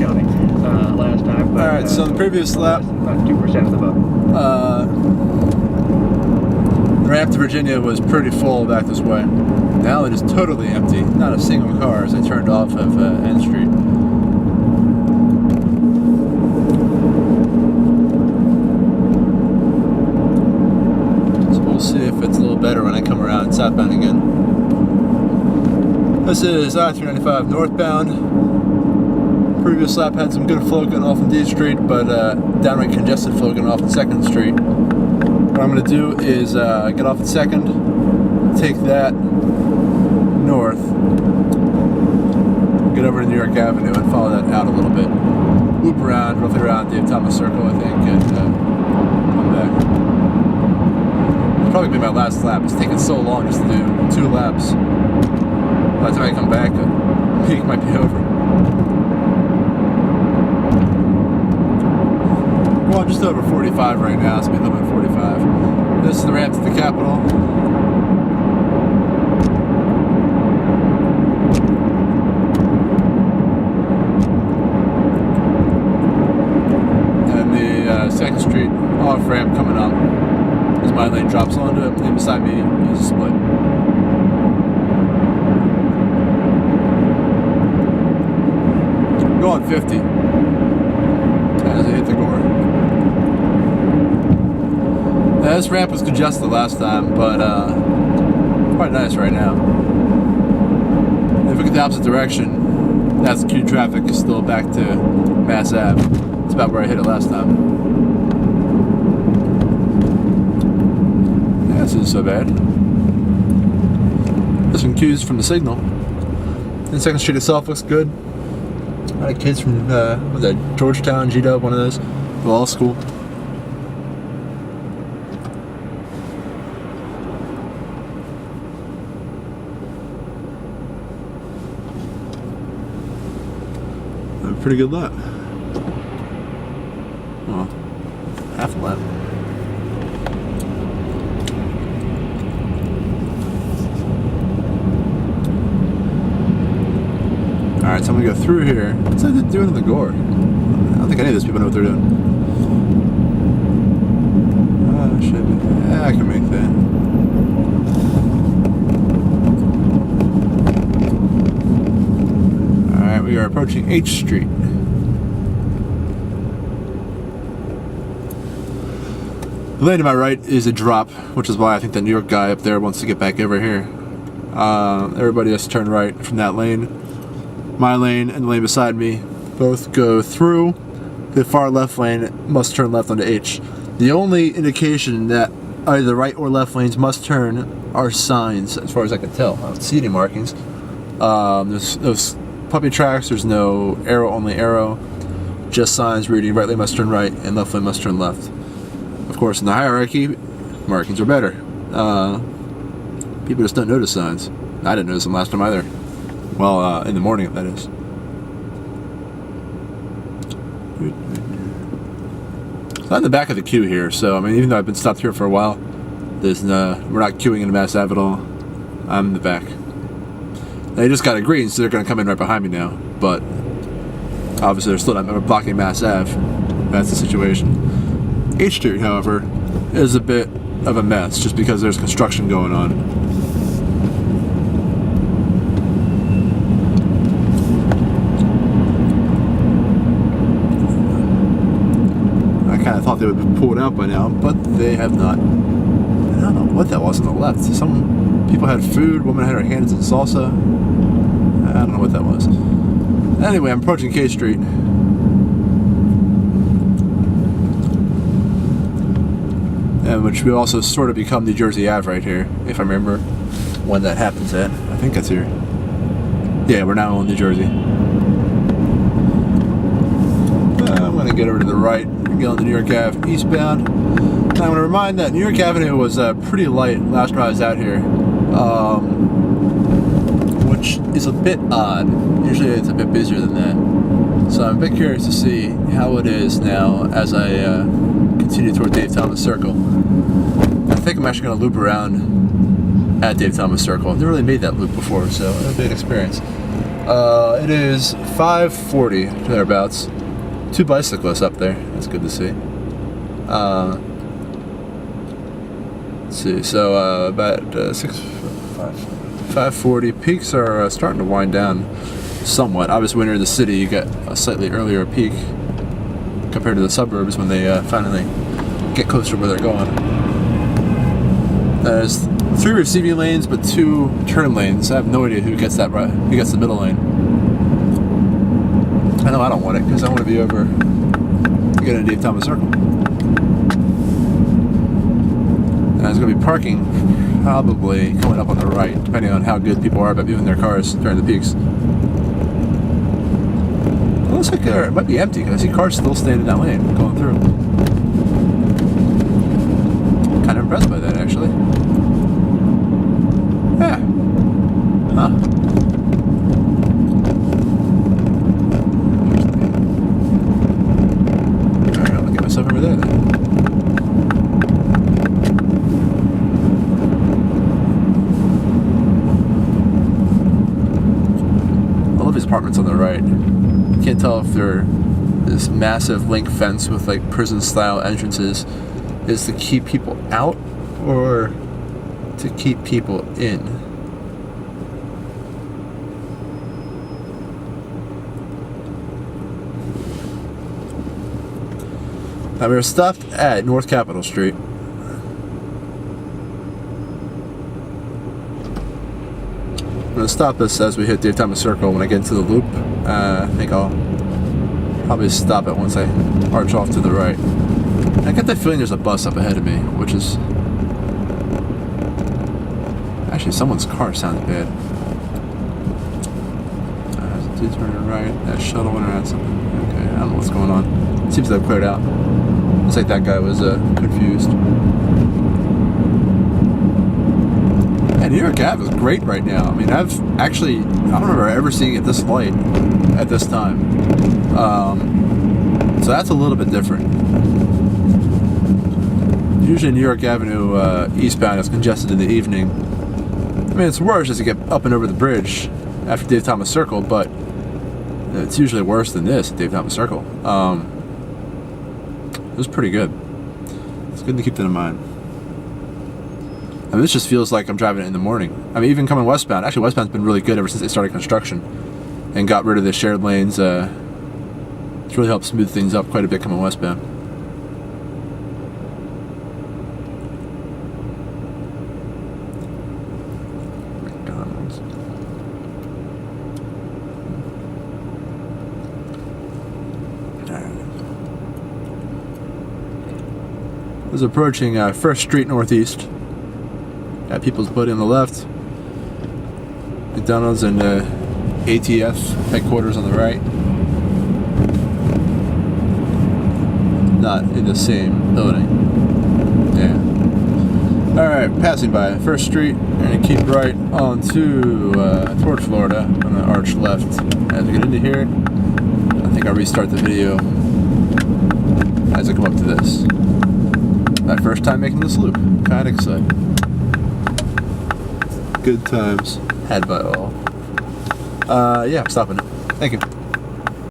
County last time. But, alright, so the previous lap, about 2% of the vote. the ramp to Virginia was pretty full back this way. Now it is totally empty. Not a single car as I turned off of N Street. So we'll see if it's a little better when I come around southbound again. This is I-395 northbound. Previous lap had some good flow going off on D Street, but downright congested flow going off on 2nd Street. What I'm going to do is get off at 2nd, take that north, get over to New York Avenue and follow that out a little bit. Loop around, roughly around Dave Thomas Circle, I think, and come back. It'll probably be my last lap. It's taking so long just to do 2 laps. By the time I come back, the peak might be over. Well, I'm just over 45 right now, speed limit 45. This is the ramp to the Capitol. And the 2nd Street off ramp coming up as my lane drops onto it. And beside me is a split. Going 50 as I hit the gore. Now, this ramp was congested last time, but quite nice right now. If we look at the opposite direction, that's queue traffic is still back to Mass Ave. It's about where I hit it last time. Yeah, this isn't so bad. There's some queues from the signal. And 2nd Street itself looks good. A lot of kids from, what was that, Georgetown, G-Dub, one of those, law school. A pretty good lap. Well, half a lap. Alright, so I'm gonna go through here. What's that doing in the gore? I don't think any of these people know what they're doing. Should be. Yeah, I can make that. Alright, we are approaching H Street. The lane to my right is a drop, which is why I think the New York guy up there wants to get back over here. Everybody has to turn right from that lane. My lane and the lane beside me both go through. The far left lane must turn left onto H. The only indication that either the right or left lanes must turn are signs, as far as I can tell. I don't see any markings. There's those puppy tracks, there's no arrow, only arrow. Just signs reading right lane must turn right and left lane must turn left. Of course, in the hierarchy, markings are better. People just don't notice signs. I didn't notice them last time either. Well, in the morning, that is. So I'm in the back of the queue here, so I mean, even though I've been stopped here for a while, we're not queuing in Mass Ave at all. I'm in the back. They just got a green, so they're going to come in right behind me now. But obviously, they're still not blocking Mass Ave. That's the situation. H Street, however, is a bit of a mess, just because there's construction going on. I thought they would be pulled out by now, but they have not. I don't know what that was on the left. Some people had food, woman had her hands in salsa. I don't know what that was. Anyway, I'm approaching K Street. And which will also sort of become New Jersey Ave right here, if I remember when that happens at. I think that's here. Yeah, we're now in New Jersey. I'm going to get over to the right. Get on the New York Ave eastbound. And I want to remind that New York Avenue was pretty light last time I was out here, which is a bit odd. Usually it's a bit busier than that. So I'm a bit curious to see how it is now as I continue toward Dave Thomas Circle. I think I'm actually going to loop around at Dave Thomas Circle. I've never really made that loop before, so it'll be an experience. It is 5:40 thereabouts. 2 bicyclists up there. That's good to see. Let's see. So about 5:40. Peaks are starting to wind down somewhat. Obviously, when you're in the city, you get a slightly earlier peak compared to the suburbs when they finally get closer to where they're going. There's 3 receiving lanes, but 2 turn lanes. I have no idea who gets that right. Who gets the middle lane? I know I don't want it because I want to be over to get into Dave Thomas Circle. And I was going to be parking probably coming up on the right, depending on how good people are about moving their cars during the peaks. It looks like it might be empty because I see cars still staying in that lane going through. Kind of impressed by that, actually. Yeah. Huh. Alright, I'll get myself over there then. I love these apartments on the right. Can't tell if they're this massive link fence with like prison style entrances is to keep people out or to keep people in. Now we were stopped at North Capitol Street. I'm going to stop this as we hit Dave Thomas Circle when I get into the loop. I think I'll probably stop it once I arch off to the right. I get that feeling there's a bus up ahead of me, which is... Actually, someone's car sounds bad. There's a dude turning right. That shuttle went around something. Okay, I don't know what's going on. Seems to have cleared out. Looks like that guy was confused. And New York Ave is great right now. I mean, I don't remember ever seeing it this light at this time. So that's a little bit different. Usually New York Avenue eastbound is congested in the evening. I mean, it's worse as you get up and over the bridge after Dave Thomas Circle, but it's usually worse than this at Dave Thomas Circle. It was pretty good. It's good to keep that in mind. I mean, this just feels like I'm driving it in the morning. I mean, even coming westbound. Actually, westbound's been really good ever since they started construction and got rid of the shared lanes. It's really helped smooth things up quite a bit coming westbound. McDonald's. I was approaching 1st Street Northeast. Got People's Buddy on the left. McDonald's and ATF headquarters on the right. Not in the same building. Yeah. Alright, passing by 1st Street. We're going to keep right on to toward Florida. I'm going to arch left as we get into here. I think I'll restart the video as I come up to this. My first time making this loop. Kind of excited. Good times had by all. Yeah, I'm stopping it. Thank you.